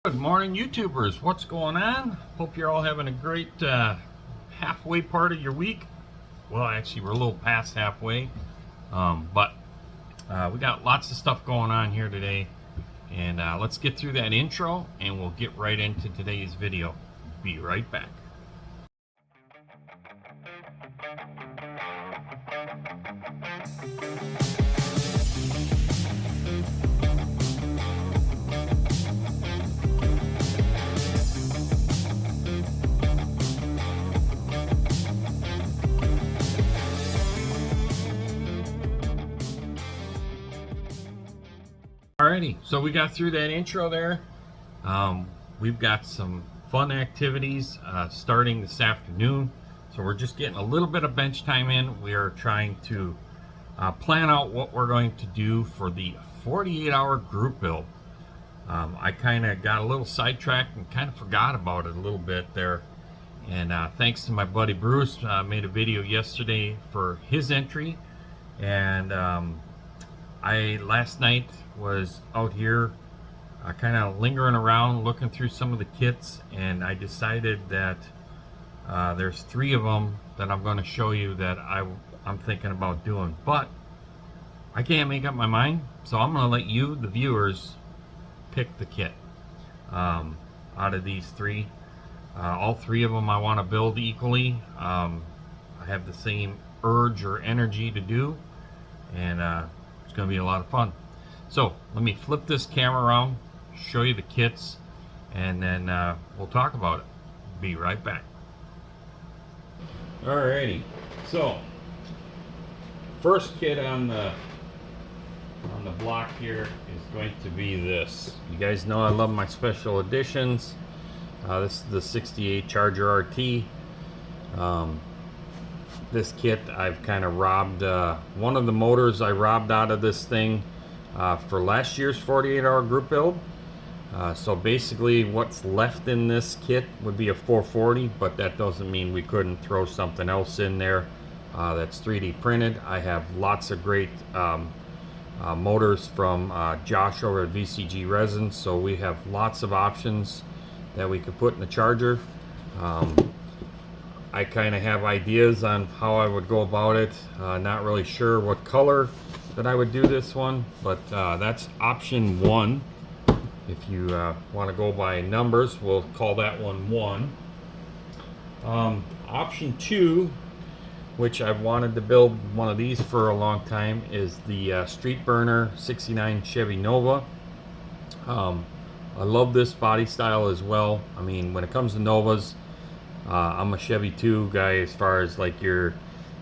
Good morning, YouTubers. What's going on? Hope you're all having a great halfway part of your week. Well, actually, we're a little past halfway, but we got lots of stuff going on here today. And let's get through that intro, and we'll get right into today's video. Be right back. Alrighty, so we got through that intro there. We've got some fun activities starting this afternoon. So we're just getting a little bit of bench time in. We are trying to plan out what we're going to do for the 48-hour group build. I kind of got a little sidetracked and kind of forgot about it a little bit there. And thanks to my buddy Bruce, made a video yesterday for his entry. And last night was out here kind of lingering around looking through some of the kits, and I decided that there's 3 of them that I'm going to show you that I'm thinking about doing, but I can't make up my mind, so I'm going to let you, the viewers, pick the kit out of these 3. All 3 of them I want to build equally. I have the same urge or energy to do, and it's going to be a lot of fun. So let me flip this camera around, show you the kits, and then we'll talk about it. Be right back. Alrighty, so first kit on the block here is going to be this. You guys know I love my special editions. This is the 68 Charger RT. This kit I've kind of robbed one of the motors I robbed out of this thing for last year's 48-hour group build. So basically what's left in this kit would be a 440, but that doesn't mean we couldn't throw something else in there that's 3D printed. I have lots of great motors from Josh over at VCG Resin, so we have lots of options that we could put in the Charger. I kind of have ideas on how I would go about it. Not really sure what color that I would do this one, but that's option 1. If you want to go by numbers, we'll call that one 1. Option 2, which I've wanted to build one of these for a long time, is the Street Burner 69 Chevy Nova. I love this body style as well. I mean, when it comes to Novas, I'm a Chevy 2 guy as far as like your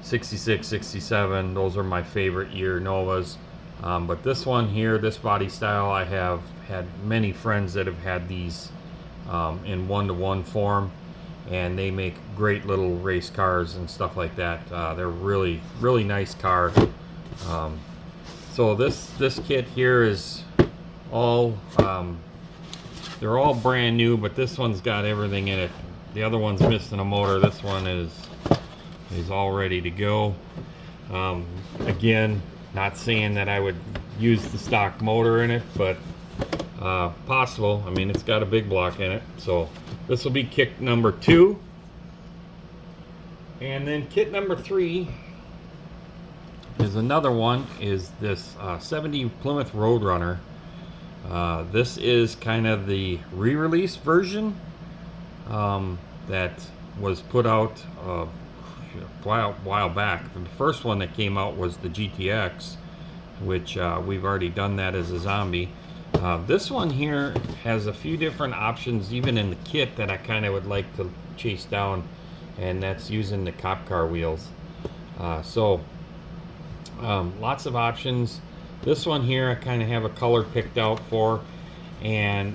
66, 67. Those are my favorite year Novas. But this one here, this body style, I have had many friends that have had these in 1-to-1 form, and they make great little race cars and stuff like that. They're really, really nice car. So this kit here is all they're all brand new, but this one's got everything in it. The other one's missing a motor. This one is all ready to go. Again, not saying that I would use the stock motor in it, but possible. I mean, it's got a big block in it. So this will be kit number 2. And then kit number 3 is another one, is this 70 Plymouth Roadrunner. This is kind of the re-release version that was put out a while back. The first one that came out was the GTX, which we've already done that as a zombie. This one here has a few different options even in the kit that I kind of would like to chase down, and that's using the cop car wheels. So lots of options. This one here I kind of have a color picked out for, and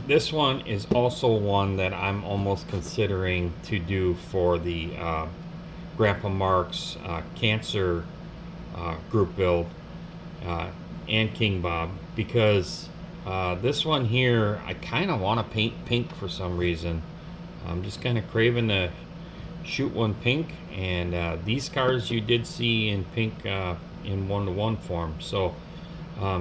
this one is also one that I'm almost considering to do for the Grandpa Mark's Cancer group build and King Bob, because this one here I kind of want to paint pink for some reason. I'm just kind of craving to shoot one pink, and these cars you did see in pink in 1-to-1 form. So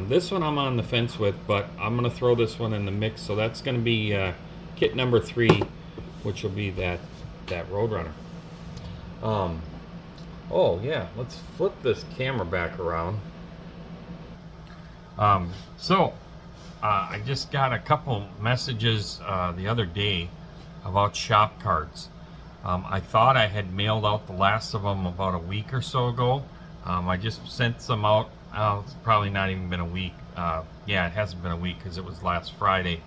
This one I'm on the fence with, but I'm going to throw this one in the mix. So that's going to be kit number 3, which will be that Roadrunner. Oh yeah, let's flip this camera back around. I just got a couple messages the other day about shop cards. I thought I had mailed out the last of them about a week or so ago. I just sent some out. It's probably not even been a week. Yeah, it hasn't been a week because it was last Friday.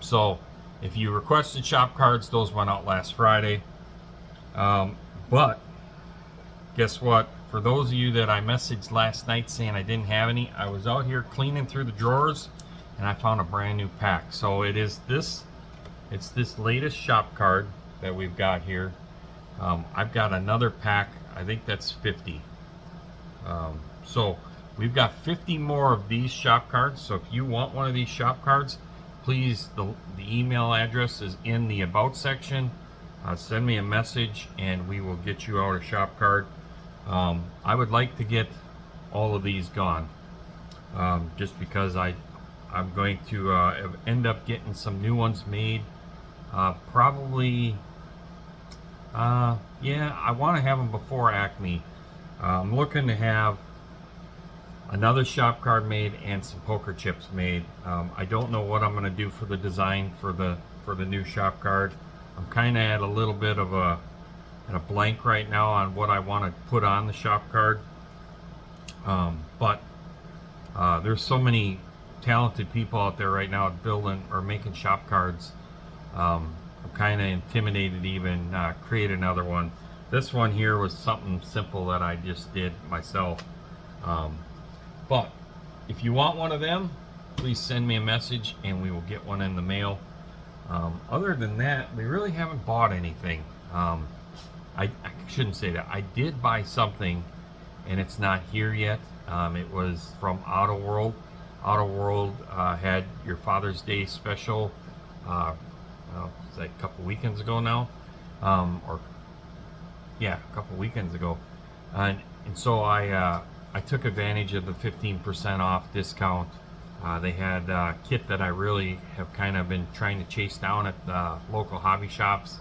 So if you requested shop cards, those went out last Friday. But guess what? For those of you that I messaged last night saying I didn't have any, I was out here cleaning through the drawers and I found a brand new pack. So it's this latest shop card that we've got here. I've got another pack. I think that's 50. So we've got 50 more of these shop cards. So if you want one of these shop cards, please, the email address is in the about section. Send me a message and we will get you out a shop card. I would like to get all of these gone, just because I'm going to end up getting some new ones made. Probably, yeah, I want to have them before Acme. I'm looking to have another shop card made and some poker chips made. I don't know what I'm going to do for the design for the new shop card. I'm kind of at a little bit of a blank right now on what I want to put on the shop card. But there's so many talented people out there right now building or making shop cards. I'm kind of intimidated to even create another one. This one here was something simple that I just did myself. But if you want one of them, please send me a message and we will get one in the mail. Other than that, we really haven't bought anything. I shouldn't say that. I did buy something and it's not here yet. It was from Auto World. Auto World had your Father's Day special, it's like a couple weekends ago now, a couple weekends ago, and so I took advantage of the 15% off discount. They had a kit that I really have kind of been trying to chase down at the local hobby shops,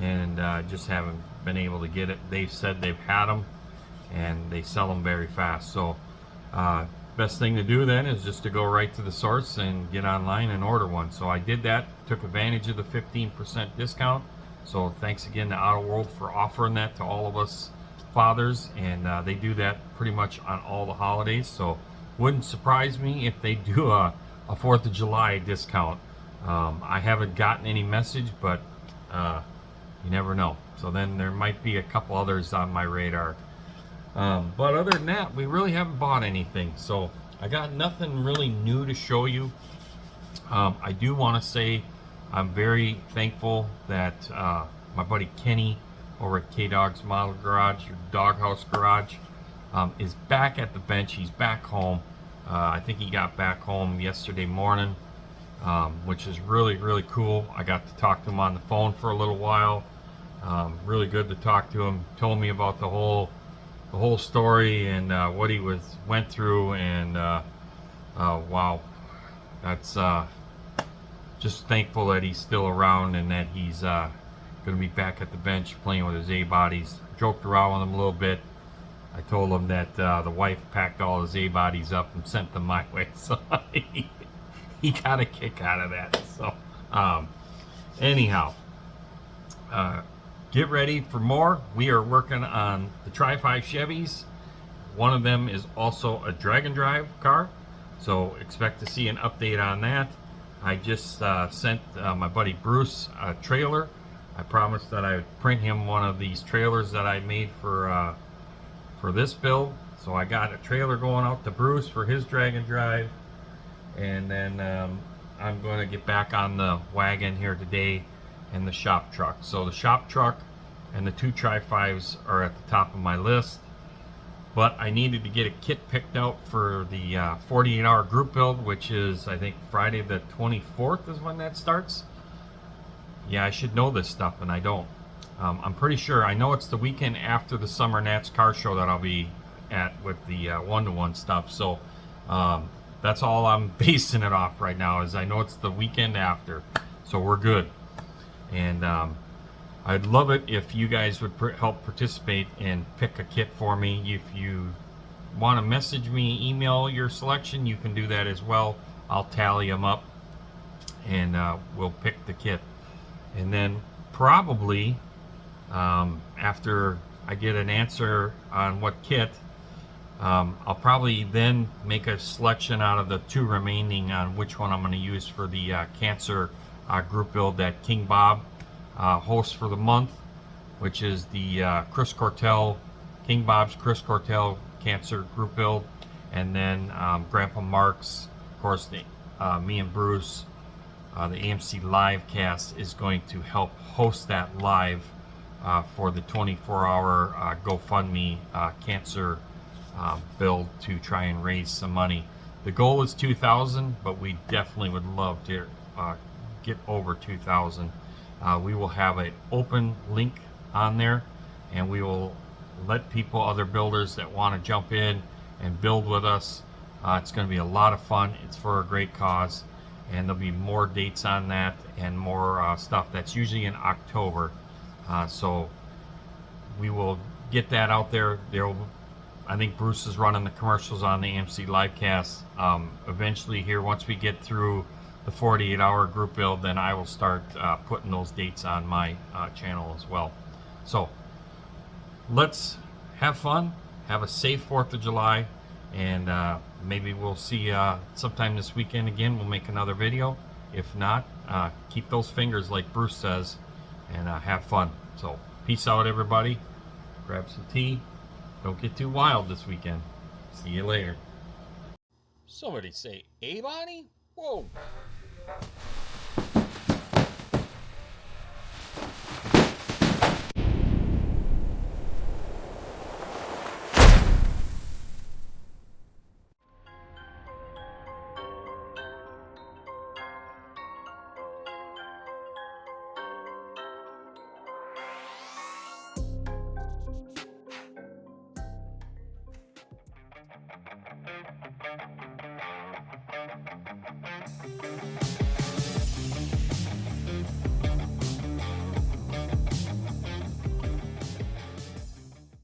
and just haven't been able to get it. They've said they've had them and they sell them very fast. So best thing to do then is just to go right to the source and get online and order one. So I did that, took advantage of the 15% discount. So thanks again to Auto World for offering that to all of us fathers, and they do that pretty much on all the holidays. So wouldn't surprise me if they do a 4th of July discount. I haven't gotten any message, but you never know. So then there might be a couple others on my radar. But other than that, we really haven't bought anything. So I got nothing really new to show you. I do want to say I'm very thankful that my buddy Kenny over at K-Dog's Model Garage, your Doghouse Garage, is back at the bench. He's back home. I think he got back home yesterday morning, which is really, really cool. I got to talk to him on the phone for a little while. Really good to talk to him. Told me about the whole story and what he went through, and wow, that's just thankful that he's still around and that he's going to be back at the bench playing with his A-bodies. Joked around with him a little bit. I told him that the wife packed all his A-bodies up and sent them my way, so he got a kick out of that. So anyhow, get ready for more. We are working on the Tri-5 Chevys. One of them is also a Dragon Drive car, so expect to see an update on that. I just sent my buddy Bruce a trailer. I promised that I would print him one of these trailers that I made for this build. So I got a trailer going out to Bruce for his Dragon Drive, and then I'm going to get back on the wagon here today and the shop truck. So the shop truck and the 2 Tri-5s are at the top of my list, but I needed to get a kit picked out for the 48-hour group build, which is, I think, Friday the 24th is when that starts. Yeah, I should know this stuff, and I don't. I'm pretty sure. I know it's the weekend after the Summer Nats Car Show that I'll be at with the one-to-one stuff. So That's all I'm basing it off right now, is I know it's the weekend after, so we're good. And I'd love it if you guys would help participate and pick a kit for me. If you want to message me, email your selection, you can do that as well. I'll tally them up, and we'll pick the kit. And then probably after I get an answer on what kit, I'll probably then make a selection out of the 2 remaining on which one I'm going to use for the cancer group build that King Bob hosts for the month, which is the Chris Cortell, King Bob's Chris Cortell cancer group build. And then Grandpa Mark's, of course, me and Bruce, the AMC live cast is going to help host that live for the 24-hour GoFundMe cancer build to try and raise some money. The goal is 2,000, but we definitely would love to get over 2,000. We will have an open link on there, and we will let people, other builders that want to jump in and build with us. It's going to be a lot of fun. It's for a great cause, and there'll be more dates on that and more stuff. That's usually in October, so we will get that out there. I think Bruce is running the commercials on the AMC Livecast. Eventually here, once we get through the 48-hour group build, then I will start putting those dates on my channel as well. So let's have fun, have a safe 4th of July, and maybe we'll see sometime this weekend again. We'll make another video. If not, keep those fingers like Bruce says, and have fun. So peace out, everybody. Grab some tea. Don't get too wild this weekend. See you later. Somebody say, "Hey, Bonnie?" Whoa.